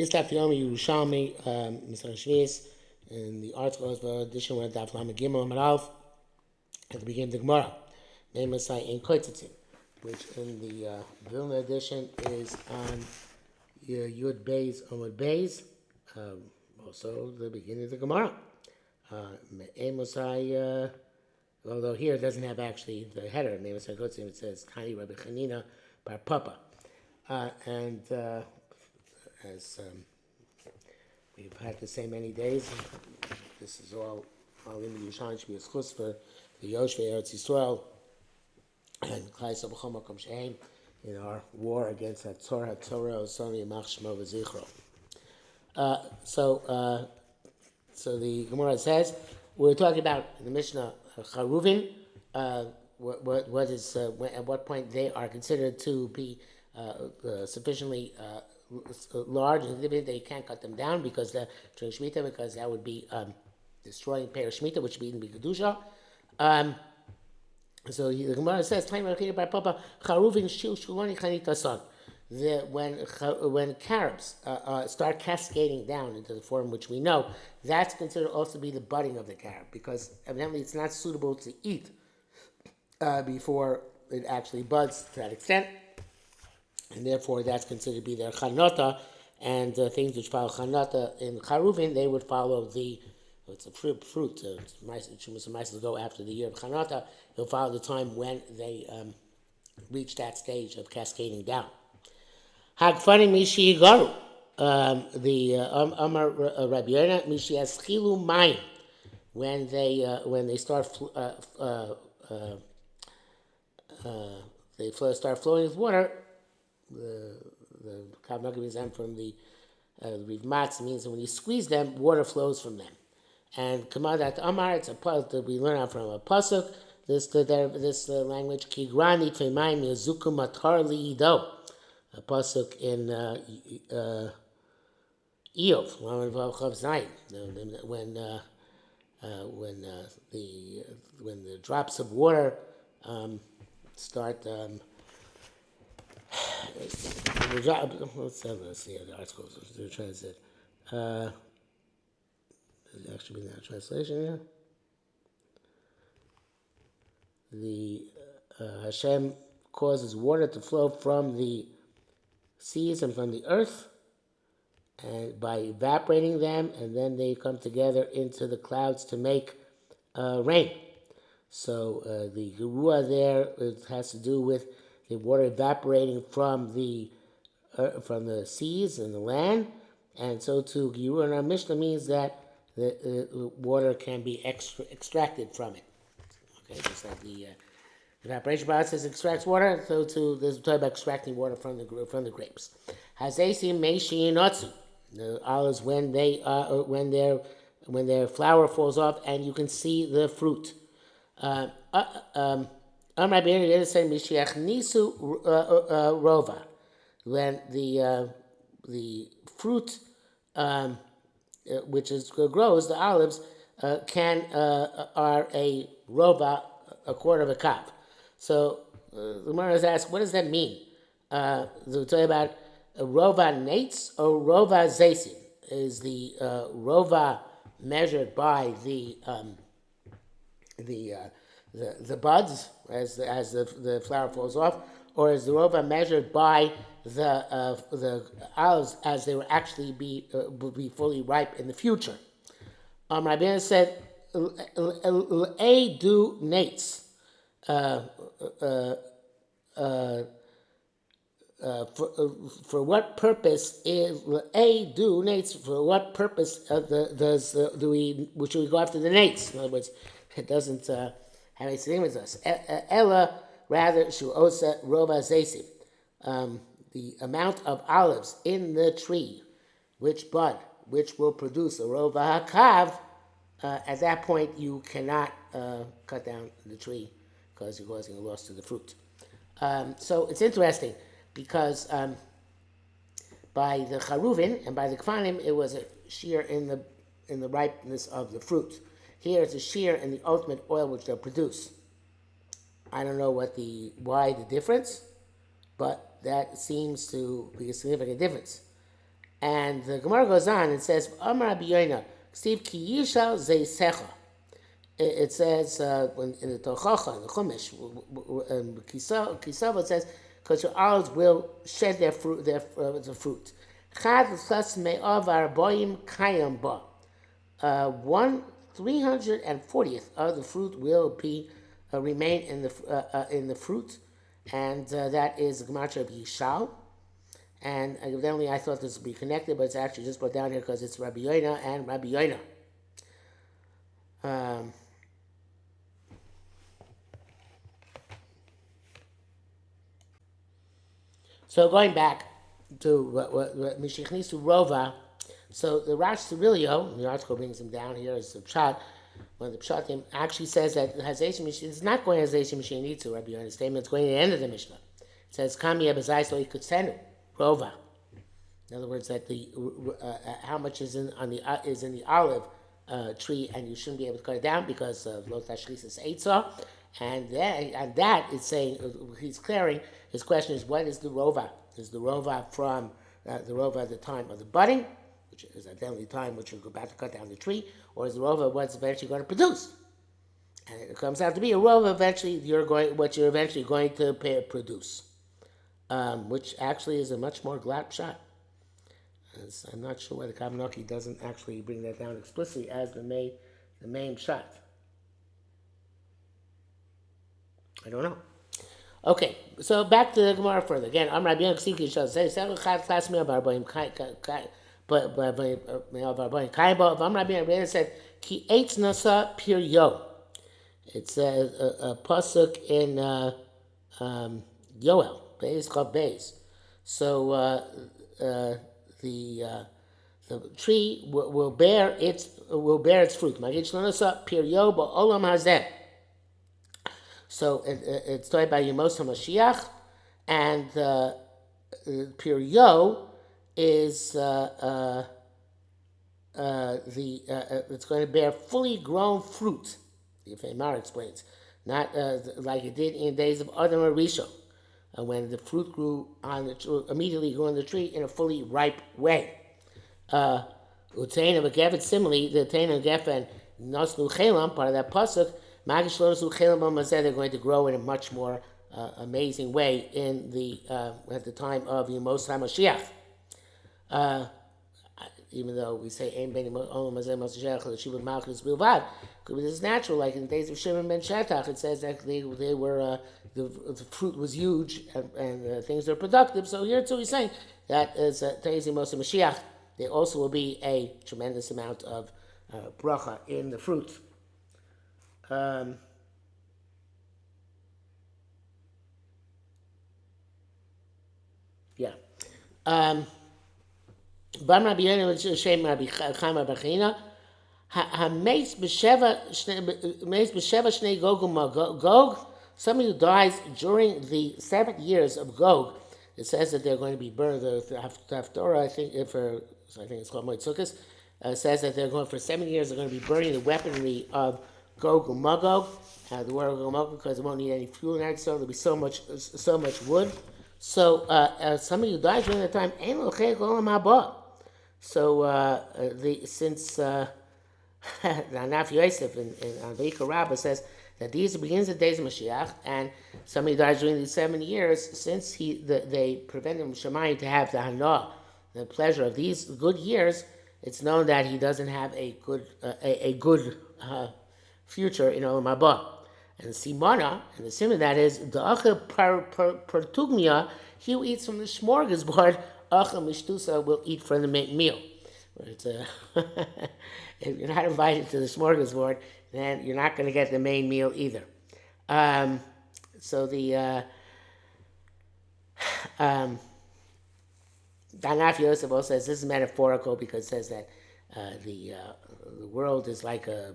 This daf Yerushalmi Shevi'is in the article of edition went daf Lamed Gimel Amud Aleph at the beginning of the Gemara. Name is in Koitzitzin, which in the Vilna edition is on Yud Beis Amud Beis, also the beginning of the Gemara. Although here it doesn't have actually the header. Name is Koitzitzin. It says Tani Rabbi Chanina Bar Papa, and as we've had to say many days, this is all in the Yerushalmi Shevi'is for the Yoshvei Eretz Yisrael and Klai Sabachom Makom Shehem in our war against Torah, Osoni, Yamach Shmo V'Zichro. So the Gemara says we're talking about the Mishnah Charuvin. What is at what point they are considered to be sufficiently large, and they can't cut them down because because that would be destroying Peir Shemitah, which would even be Kedusha. So the Gemara says, when carobs start cascading down into the form which we know, that's considered also to be the budding of the carob, because evidently it's not suitable to eat before it actually buds to that extent. And therefore, that's considered to be their chanota, and things which follow chanota in charuvin, they would follow it's a fruit. It's go after the year of chanota. They'll follow the time when they reach that stage of cascading down. Hagfanim mishi garu, the Amar Rabbi Yonah mishi aschilu mayim, when they start start flowing with water. The Kav Nagim from the Riv Matz means that when you squeeze them, water flows from them. And Kamadat Amar, it's a pasuk that we learn out from a pasuk. This language Kigrani Tfeimayim Yazuku Matar Liido, a pasuk in Eov when the drops of water start. Let's see how the article is translated. Does it actually mean that translation here? The Hashem causes water to flow from the seas and from the earth, and by evaporating them, and then they come together into the clouds to make rain. So the Geruah there, it has to do with the water evaporating from the seas and the land, and so to Geruah in our Mishnah means that the water can be extracted from it. Okay, just like the evaporation process extracts water, so too there's a talk about extracting water from the grapes. Hazesi meishi inotsu, the olives when their flower falls off and you can see the fruit. When the fruit which grows, the olives are a rova, a quarter of a cup. So the Gemara is asked, what does that mean? We're talking about rova nates or rova zesim. Is the rova measured by the buds as the flower falls off, or is the rova measured by the olives as they will actually be fully ripe in the future? Rabbi said, "A do nates." For what purpose is a do nates? For what purpose should we go after the nates? In other words, it doesn't have anything with us. Ella, rather, shu osa rova zesim. The amount of olives in the tree, which will produce a rova hakav, at that point you cannot cut down the tree because you're causing a loss to the fruit. So it's interesting because by the charuvin and by the kfanim, it was a shear in the ripeness of the fruit. Here it's a shear in the ultimate oil which they'll produce. I don't know why the difference, but that seems to be a significant difference. And the Gemara goes on and says, Amar Rabbi Yoina, Steve Kiyisha Zeisecha. It says in the Tochacha, in the Chumash, Kisava, it says, because your olives will shed their fruit, the fruit. Chad Chas Me'av Arboim Kayam Ba. 1/340th of the fruit will be remain in the fruit, and that is the Gematria of Yishal. And evidently, I thought this would be connected, but it's actually just put down here because it's Rabbi Yoina and Rabbi Yoina. So going back to what Mishichnis to Rova, so the Rash Cirilio, the article brings him down here as the Pshat. When the Pshatim actually says that Hazeshim Mishin is not going as Hazeshim Mishin needs to, Rabbi Yona's statement, it's going to the end of the Mishnah. It says, Kam Yebazai so he could send Rova. In other words, that the how much is in the olive tree, and you shouldn't be able to cut it down because of Lo Tashlisis Eitzah. And that is saying, he's clearing, his question is, what is the Rova? Is the Rova from the Rova at the time of the budding, which is identically the time which you're about to cut down the tree, or is the Rova what's eventually going to produce? And it comes out to be a Rova eventually, what you're eventually going to produce, which actually is a much more glatt shot. I'm not sure why the Kabanoki doesn't actually bring that down explicitly as the main shot. I don't know. Okay, so back to the Gemara further. Again, I'm Rabbi Yochanan shall say, class me of Arbaim I'm Rabbi Yochanan said, Ki eitz nasa pir yo. It's a pasuk in Yoel, Beis Chav Beis. So the tree will bear its fruit. Magid shlonasa pir yo ba'olam hazeh. So it's talking about Yemos HaMashiach, and Piryo is it's going to bear fully grown fruit. The Femar explains, not like it did in the days of Adam Arisha, when the fruit grew immediately grew on the tree in a fully ripe way. Utain of a Gevet, similarly, the Utain of Gefen Nosnu Chelam, part of that pasuk. They're going to grow in a much more amazing way in at the time of Yemos HaMashiach. Even though we say Ein Ben Olam Hazeh Mashiach Shibud Malchus Bilvad, because it's natural. Like in the days of Shimon ben Shetach, it says that they were the fruit was huge and things are productive. So here too, he's saying that as days of Yemos HaMashiach, there also will be a tremendous amount of bracha in the fruit. Yeah. Bam Rabbi Yochanan Shem Rabbi Chaim Rabbi Chanina. Hameis b'sheva shnei Gog Gog. Somebody who dies during the 7 years of Gog. It says that they're going to be burned. The Haftorah, I think it's called Moed Sukkos, says that they're going for 7 years. They're going to be burning the weaponry of Gog and Magog. The word Gog and Magog, because it won't need any fuel in it, so there'll be so much wood. So somebody who dies during that time, ain't l'chei olam haba. So since the Anaf Yosef in Veika Rabbah says that these begins the days of Mashiach, and somebody dies during these 7 years, since they prevented him Shemayim to have the hana, the pleasure of these good years, it's known that he doesn't have a good future in Olam Haba. And Simona, and the sim of that is the Acha Pertugmia, he who eats from the smorgasbord, Acha Mishtusa will eat from the main meal. It's if you're not invited to the smorgasbord, then you're not going to get the main meal either. So the Danaf Yosef also says this is metaphorical because it says that the world is like a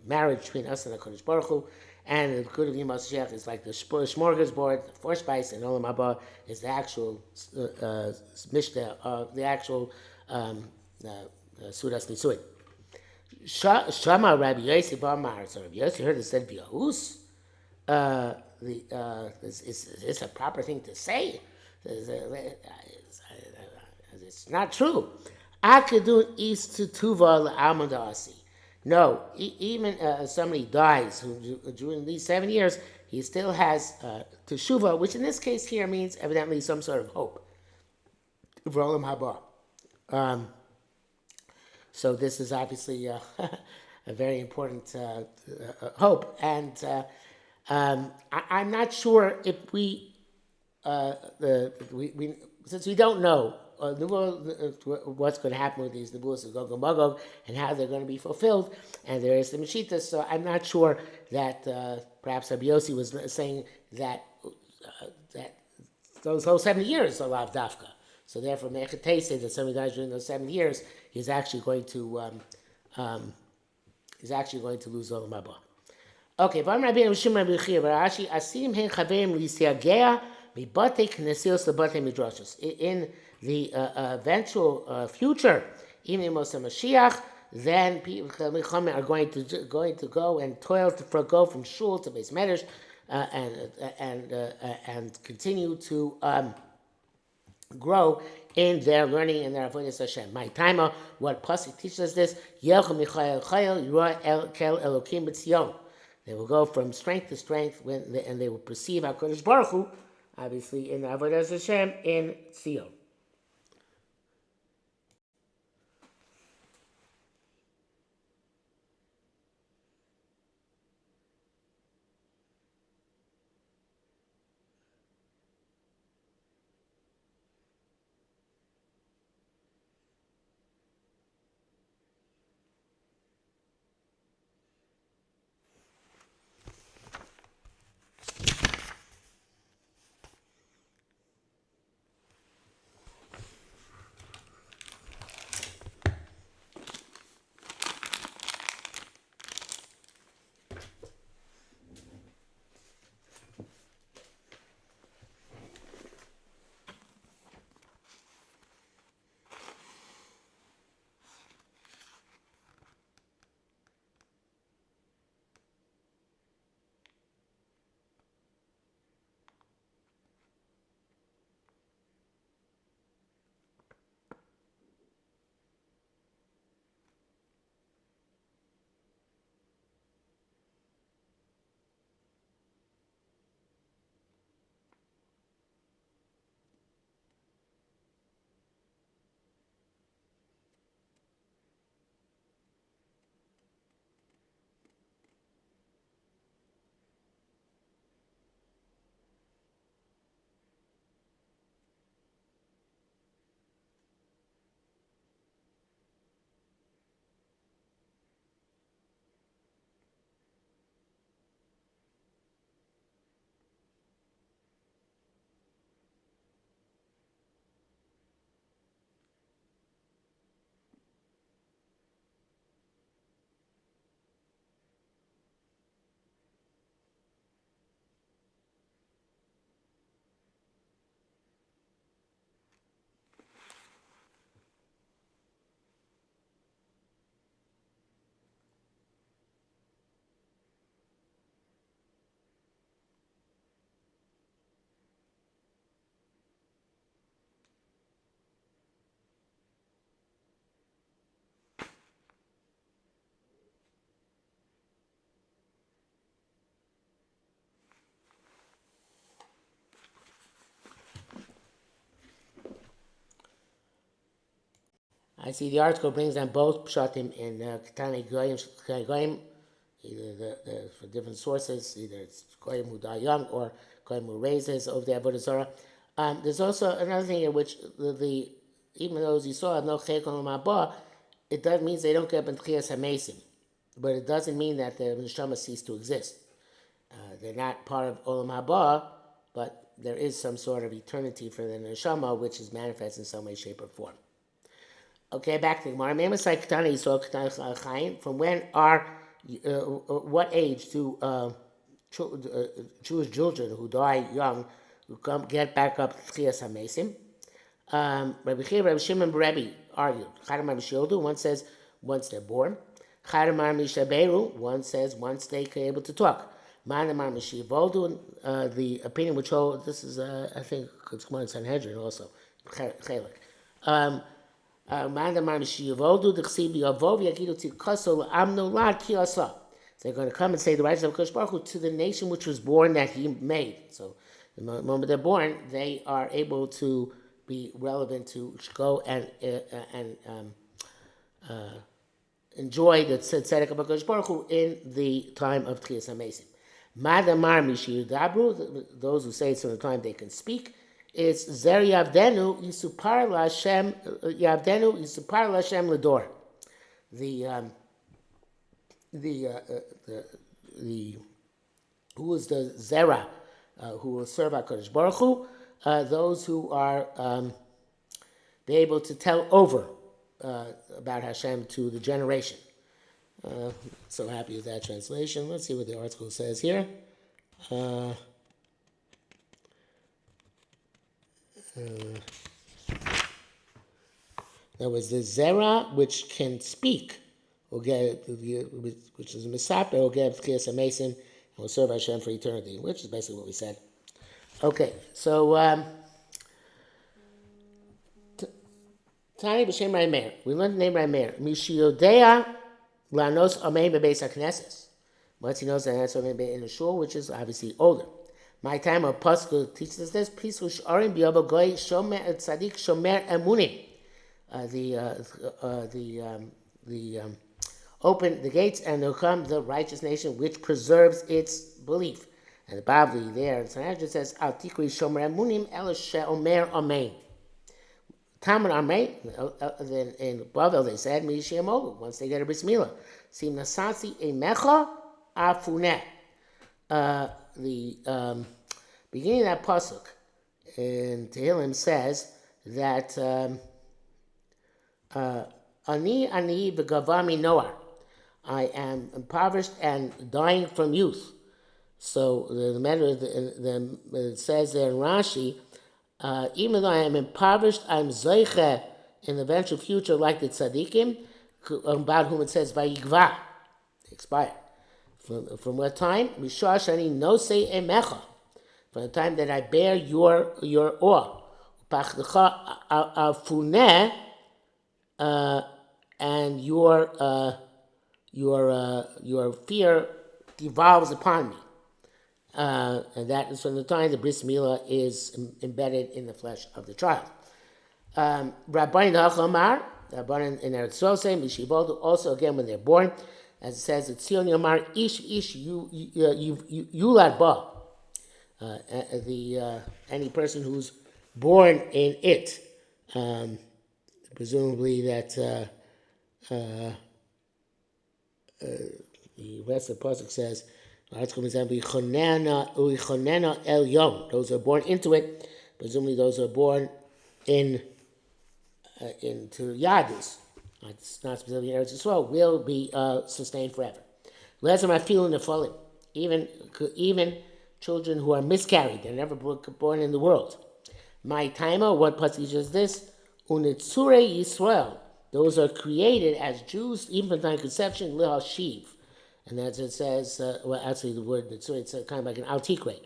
marriage between us and the Kodesh Baruch Hu, and the good of Yom HaShiach is like the smorgasbord, the four spice, and Olam Haba is the actual mishnah of the actual Sudas Nisuin. Shama Rabbi Yosef Amar, so Rabbi Yosef heard it said V'yahus. Is this a proper thing to say? As they It's not true. Akadun is to tuva l'almadasi. No, even somebody dies who during these 7 years, he still has teshuva, which in this case here means evidently some sort of hope. V'olam haba. Um, so this is obviously a very important hope, and I'm not sure if we since we don't know what's going to happen with these nebulas of Gog and Magog and how they're going to be fulfilled, and there is the Mashiach, so I'm not sure that perhaps Rabbi Yossi was saying that that those whole 70 years are lav dafka. So therefore, Mechatei said that somebody dies during those 7 years, he's actually going to lose Olam Haba. Okay, Vam Rabbi Shimon Rabbi Chia, Rashi Asim Hein Chaverim Lisiagea Mibate Knesios Lebate Midrashos. In the eventual future, even in Moshe Mashiach, then people are going to go and toil to go from shul to Beis Medrash and continue to grow in their learning and their avodas Hashem. My timer, what Pasuk teaches us this: Yelchu Michayel Chayel Yirah El Kel Elokim B'Tzion. They will go from strength to strength, and they will perceive HaKadosh Baruch Hu, obviously in the avodas Hashem in Tzion. I see the article brings down both pshatim in Ketane Goyim, either for different sources, either it's Goyim who die young or Goyim who raises over the Avodah Zarah. There's also another thing in which even those you saw no Chekon Mabah, it does means they don't get B'Tchias HaMesim, but it doesn't mean that the Neshama cease to exist. They're not part of Olam Haba, but there is some sort of eternity for the Neshama, which is manifest in some way, shape, or form. Okay, back to the Gemara. From when what age do Jewish children who die young who get back up to Tchias HaMesim? Rabbi Chia, Rabbi Shimon, Rabbi argued. Chadam Rabbi Shildu, one says once they're born. Chadam Rabbi Shaberu, one says once they are able to talk. Manamar Mishivoldu, the opinion which holds, this is, I think, it's one Sanhedrin also, Chelik. So they're going to come and say the righteousness of Kodesh Baruch Hu to the nation which was born that he made. So the moment they're born, they are able to be relevant to go and enjoy the tzedek of HaKadosh Baruch Hu in the time of Tchias HaMesim. Madamar Mishir Dabru, those who say it's from the time they can speak, is Zer Yavdenu Yisupar Lashem Yavdenu Yisupar Lashem Lador. The who is the Zera who will serve HaKadosh Baruch Hu, those who are be able to tell over about Hashem to the generation. So happy with that translation. Let's see what the article says here. There was the Zera which can speak, which is a Misaper, will get Tchias HaMesim, and will serve Hashem for eternity, which is basically what we said. Okay, so Tani b'shem Raimer. We learned the name Raimer. Mishiyodea lanos amei bebeis hakneses. Once he knows that that's amei in the shul, which is obviously older. My time of Pasuk teaches us this. Pisu sharim b'yavo goy shomer tzadik shomer emunim. Open the gates and there will come the righteous nation which preserves its belief. And the Bavli there in Sanhedrin says Al tikri shomer emunim el she'omer amen. Tamar Amrei, then in Bavel they said, Mishiamolu, once they get a bris milah. Sim Nasasi Emecha Afuneh. The beginning of that pasuk in Tehillim says that Ani v'gavami Noah, I am impoverished and dying from youth. So the matter it says there in Rashi, even though I am impoverished, I'm zoiche in the eventual future like the tzaddikim, about whom it says vayigva, expire. From what time? Mishah shani nosei emecha, from the time that I bear your awe. Upachdecha afuneh, and your fear devolves upon me. And that is from the time the bris milah is embedded in the flesh of the child. Rabbanin Hachamar, Rabbanin in Eretz Yisrael say, Mishivoldu, also again when they're born, as it says, it's Tzion Yomar, Ish Yulad Ba. Any person who's born in it, presumably that the rest of the pasuk says, those are born into it. Presumably, those are born into Yadus. It's not specifically Eretz Yisrael. Will be sustained forever. Even children who are miscarried, they're never born in the world. My timer, what passage is this? Unitzure Yisrael. Those are created as Jews, even from time of conception. Lihal Shiv. And as it says, actually the word Nitzuri, it's kind of like an Altikre.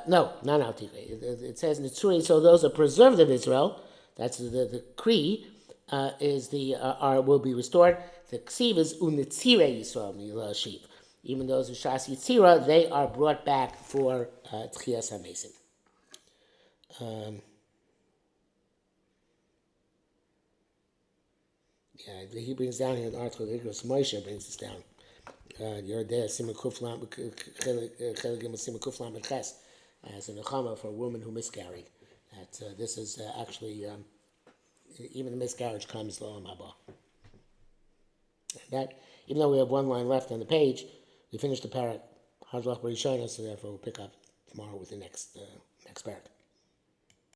No, not Altikre. It says Nitzuri, so those are preserved of Israel. That's the Kri, will be restored. The Ksiv is Unitzire Yisrael, Mila Shiv. Even those who Shas Yitzira, they are brought back for Tchias HaMesim. He brings down here an article, Igros Moshe brings this down. You're there, as a nechama for a woman who miscarried. That this is actually even the miscarriage comes l'olam haba. That even though we have one line left on the page, we finished the parak Hadlach B'Rishona, so therefore we'll pick up tomorrow with the next parak.